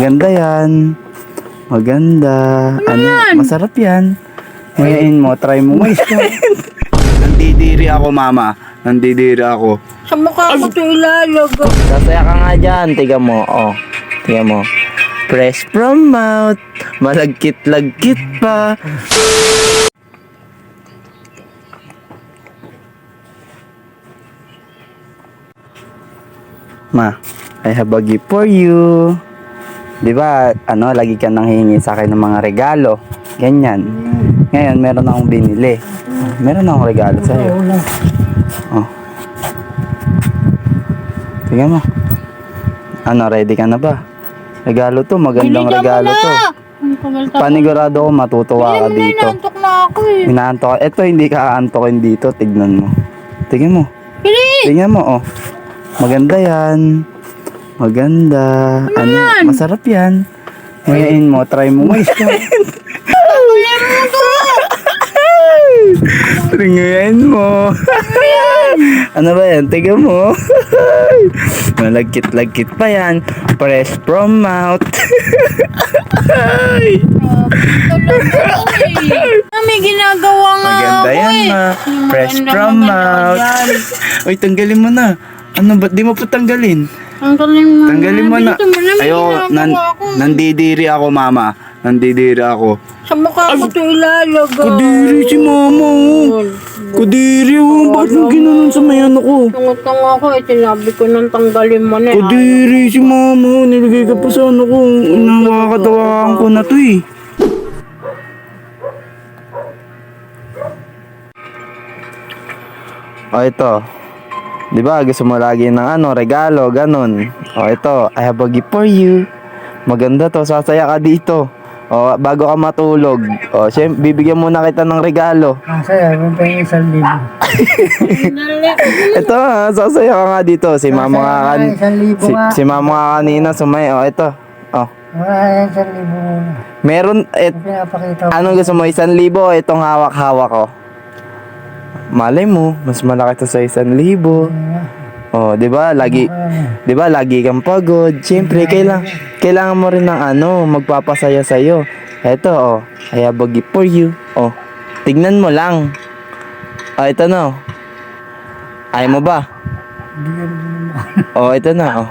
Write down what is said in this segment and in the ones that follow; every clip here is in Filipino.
Ganda yan. Maganda. Ano? Masarap yan. Ngayon mo, try mo. Nandidiri ako, mama. Nandidiri ako. Sa mukha ko ito ilalagay. Sasaya ka nga dyan. Tiga mo. Oh. Tiga mo. Fresh from mouth. Malagkit-lagkit pa. Ma, I have a gift for you. Di ba, lagi ka nang hihingi sa akin ng mga regalo. Ganyan. Ngayon, meron akong binili. Meron akong regalo sa'yo. Oh. Tingnan mo. Ready ka na ba? Regalo to, magandang regalo to. Panigurado ko matutuwa ka dito. Inaantok na ako eh. Inaantok ka. Ito, hindi ka aantokin dito. Tignan mo. Tingnan mo. Tingnan mo, oh. Maganda yan. Maganda. Masarap yan. Ngayon mo, try mo. Ngayon mo. Ano ba yan? Tingnan mo. Malagkit-lagkit pa yan. Fresh from mouth. May ginagawa nga Maganda ako yan, eh. ma. Fresh from mouth. Uy, tanggalin mo na. Ba't di mo pa tanggalin? Tanggalin mo na. Ayoko, nandidiri ako, mama. Nandidiri ako. Sa mukha ko ito ilalagay. Kadiri si mama, oh. Kadiri, oh. Bakit mo ginanon sa may ano ko? Tungot-tungo ako eh. Sinabi ko nang tanggalin mo na. Kadiri si mama, oh. Nilagay ka pa sa ano ko. Nakakatawaan ko na to, eh. O, ito. Di ba, gusto mo lagi ng regalo, ganun. O, ito, I have a gift for you. Maganda to, sasaya ka dito. O, bago ka matulog. O, syempre, bibigyan muna kita ng regalo. Masaya, kung pa yung 1,000. Ito, sasaya ka nga dito. Si mama nga si mama nga kanina sumay. O, ito. O. Wala yan 1,000 muna. Meron, Pinapakita ko. anong gusto mo? 1,000 o itong hawak-hawak ko? Malay mo, mas malaki to sa 1,000. Oh, 'di ba? Lagi kang pagod. Siyempre, kailangan mo rin ng magpapasaya sa iyo. Eto, oh, I have a gift for you. Oh, tignan mo lang. Oh, ito na. Ayaw mo ba? Oh, ito na. Oh.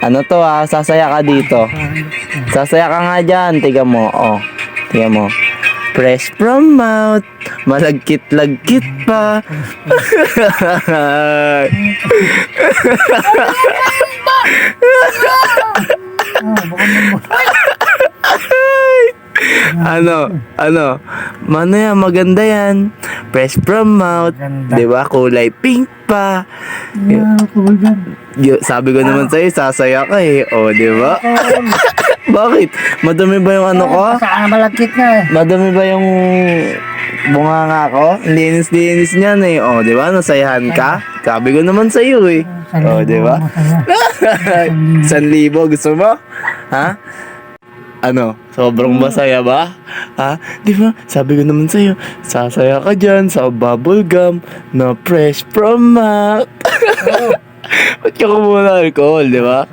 Ano to, sasaya ka dito. Sasaya ka nga dyan. Tiga mo. Oh, tiga mo. Fresh from mouth. Malagkit-lagkit pa. Mano yan, maganda yan. Fresh from mouth. Diba? Kulay pink pa. Sabi ko naman sa'yo, sasaya ka eh. O, diba? Bakit? Madumi ba yung ko? Saan malagkit na eh. Madumi ba yung bunganga ko? Linis-linis niyan eh. O, di ba? Nasayahan ka? Sabi ko naman sa iyo eh. O, di ba? 1,000 gusto mo? Ha? Sobrang masaya ba? Ha? Di ba? Sabi ko naman sa iyo, sasaya ka dyan sa bubble gum na fresh from mouth. Ba't ka kumula alcohol, di ba?